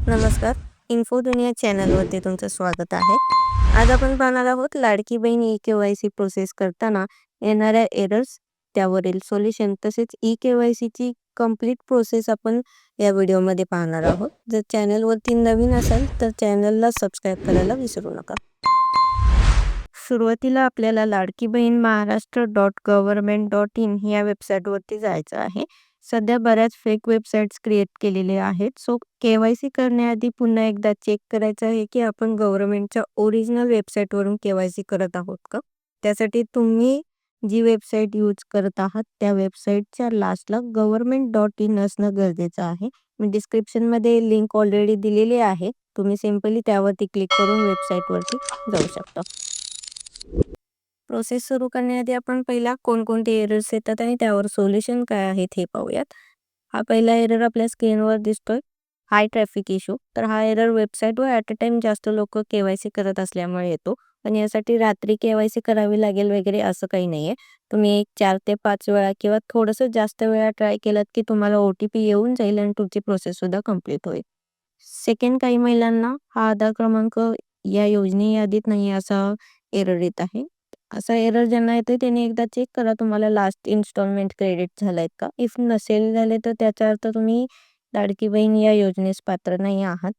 नमस्कार. इन्फो दुनिया चॅनलवरती तुमचं स्वागत आहे. आज आपण पाहणार आहोत लाडकी बहीण ई-के-वाय-सी प्रोसेस करताना येणाऱ्या एरर्स, त्यावरील सोल्युशन तसेच ई-के-वाय-सीची कंप्लीट प्रोसेस आपण या व्हिडिओमध्ये पाहणार आहोत. जर चॅनलवरती नवीन असाल तर चॅनलला सबस्क्राईब करायला विसरू नका. सुरुवातीला आपल्याला लाडकी बहीण महाराष्ट्र.gov.in या वेबसाईटवरती जायचं आहे. सध्या बऱ्याच फेक वेबसाईट्स क्रिएट केलेले आहेत. सो के-वाय-सी करण्याआधी पुन्हा एकदा चेक करायचं आहे की आपण गव्हर्नमेंटच्या ओरिजिनल वेबसाईटवरून के-वाय-सी करत आहोत का? त्यासाठी तुम्ही जी वेबसाईट यूज करत आहात त्या वेबसाईटच्या लास्टला government.in असणं गरजेचं आहे. मी डिस्क्रिप्शनमध्ये लिंक ऑलरेडी दिलेली आहे. तुम्ही सिंपली त्यावरती क्लिक करून वेबसाईटवरती जाऊ शकता. प्रोसेस सुरू करण्याआधी आपण पहिला कोणकोणते एरर्स येतात आणि त्यावर सोल्युशन काय आहेत हे पाहूयात. हा पहिला एरर आपल्या स्क्रीनवर दिसतोय, हाय ट्रॅफिक इश्यू. तर हा एरर वेबसाईटवर ॲट अ टाइम जास्त लोक के-वाय-सी करत असल्यामुळे येतो. पण यासाठी रात्री के-वाय-सी करावी लागेल वगैरे असं काही नाहीये. तुम्ही एक 4 ते 5 वेळा किंवा थोडंसं जास्त वेळा ट्राय केलात की तुम्हाला ओ-टी-पी येऊन जाईल आणि तुमची प्रोसेस सुद्धा कंप्लीट होईल. सेकंड, काही महिलांना हा आधार क्रमांक या योजने यादीत नाही असा एरर येत आहे. असा एरर ज्यांना येतोय त्यांनी एकदा चेक करा तुम्हाला लास्ट इन्स्टॉलमेंट क्रेडिट झालायत का. इफ नसेल झाले तर त्याचा अर्थ तुम्ही लाडकी बहीण या योजनेस पात्र नाही आहात.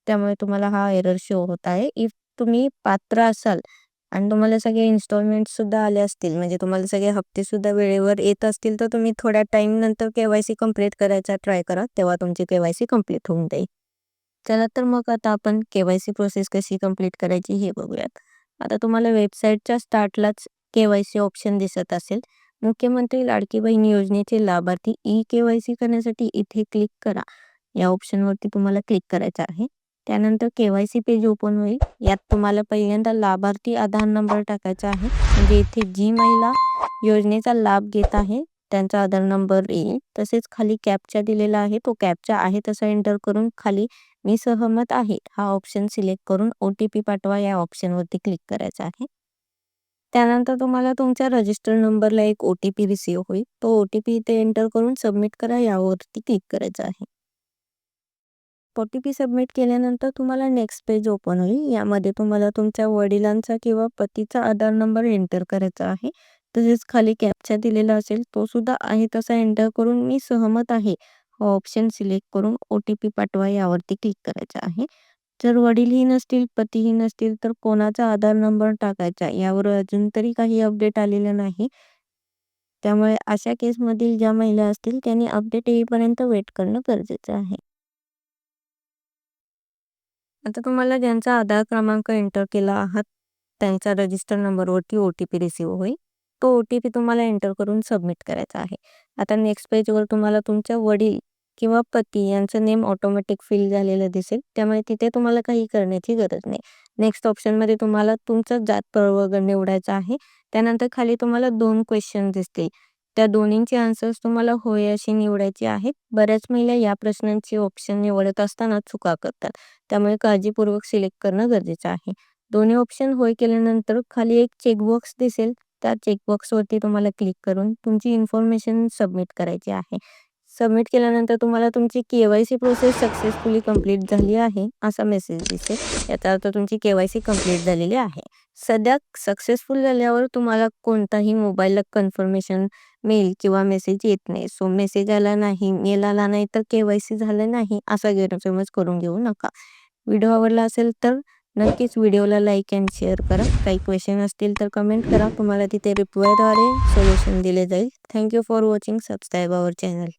त्यामुळे तुम्हाला हा एरर शो होत आहे. इफ तुम्ही पात्र असाल आणि तुम्हाला सगळे इन्स्टॉलमेंट सुद्धा आले असतील, म्हणजे तुम्हाला सगळे हप्ते सुद्धा वेळेवर येत असतील, तर तुम्ही थोड्या टाइम नंतर के-वाय-सी कंप्लीट करायचा ट्राय करा. तेव्हा तुमची के-वाय-सी कंप्लीट होऊन जाईल. चला तर मग आता आपण के-वाय-सी प्रोसेस कशी कंप्लीट करायची हे बघूयात. आता तुम्हाला वेबसाईटच्या स्टार्टलाच के-वाय-सी ऑप्शन दिसत असेल. मुख्यमंत्री लाडकी बहीण योजनेचे लाभार्थी ई-के-वाय-सी करण्यासाठी इथे क्लिक करा. या ऑप्शनवरती तुम्हाला क्लिक करायचं आहे. त्यानंतर के-वाय-सी पेज ओपन होईल. यात तुम्हाला पहिल्यांदा लाभार्थी आधार नंबर टाकायचा आहे. म्हणजे इथे जी महिला योजनेचा लाभ घेत आहे त्यांचा आधार नंबर येईल. तसेच खाली कॅप्चा दिलेला आहे, तो कॅप्चा आहे तसा एंटर करून खाली मी सहमत आहे हा ऑप्शन सिलेक्ट करून ओ-टी-पी पाठवा या ऑप्शनवरती क्लिक करायचं आहे. त्यानंतर तुम्हाला तुमच्या रजिस्टर नंबरला एक ओ-टी-पी रिसीव्ह होईल. तो ओ-टी-पी इथे एंटर करून सबमिट करा यावरती क्लिक करायचं आहे. ओ-टी-पी सबमिट केल्यानंतर तुम्हाला नेक्स्ट पेज ओपन होईल. यामध्ये तुम्हाला तुमच्या वडिलांचा किंवा पतीचा आधार नंबर एंटर करायचा आहे. तसेच खाली कॅप्चा दिलेला असेल तो सुद्धा आहे तसा एंटर करून मी सहमत आहे हा ऑप्शन सिलेक्ट करून ओ-टी-पी पाठवा यावरती क्लिक करायचं आहे. जर वडीलही नसतील, पतीही नसतील तर कोणाचा आधार नंबर टाकायचा यावर अजून तरी काही अपडेट आलेलं नाही. त्यामुळे अशा केसमधील ज्या महिला असतील त्यांनी अपडेट येईपर्यंत वेट करणं गरजेचं आहे. आता तुम्हाला ज्यांचा आधार क्रमांक एंटर केला आहात त्यांच्या रजिस्टर नंबरवरती ओ-टी-पी रिसीव्ह होईल. तो ओ-टी-पी तुम्हाला एंटर करून सबमिट करायचा आहे. आता नेक्स्ट पेजवर तुम्हाला तुमच्या वडील किंवा पती यांचं नेम ऑटोमॅटिक फिल झालेलं दिसेल. त्यामुळे तिथे तुम्हाला काही करण्याची गरज नाही. नेक्स्ट ऑप्शनमध्ये तुम्हाला तुमचं जात प्रवर्ग निवडायचा आहे. त्यानंतर खाली तुम्हाला 2 क्वेश्चन दिसतील. त्या दोन्हींचे आन्सर्स तुम्हाला होय अशी निवडायची आहेत. बऱ्याच महिला या प्रश्नांचे ऑप्शन निवडत असताना चुका करतात. त्यामुळे काळजीपूर्वक सिलेक्ट करणं गरजेचं आहे. दोन्ही ऑप्शन होय केल्यानंतर खाली एक चेकबॉक्स दिसेल. त्या चेकबॉक्सवरती तुम्हाला क्लिक करून तुमची इन्फॉर्मेशन सबमिट करायची आहे. सबमिट केल्यानंतर तुम्हाला तुमची के-वाय-सी प्रोसेस सक्सेसफुली कंप्लीट झाली आहे असा मेसेज दिसेल. याचा अर्थ तुमची के-वाय-सी कंप्लीट झालेली आहे. सध्या सक्सेसफुल झाल्यावर तुम्हाला कोणताही मोबाईलला कन्फर्मेशन मेल किंवा मेसेज येत नाही. सो मेसेज आला नाही, मेल आला नाही तर के-वाय-सी झालं नाही असा गैरसमज करून घेऊ नका. व्हिडिओ आवडला असेल तर नक्कीच व्हिडिओला लाईक अँड शेअर करा. काही क्वेश्चन असतील तर कमेंट करा. तुम्हाला तिथे रिप्लायद्वारे सोल्युशन दिले जाईल. Thank you for watching. Subscribe our channel.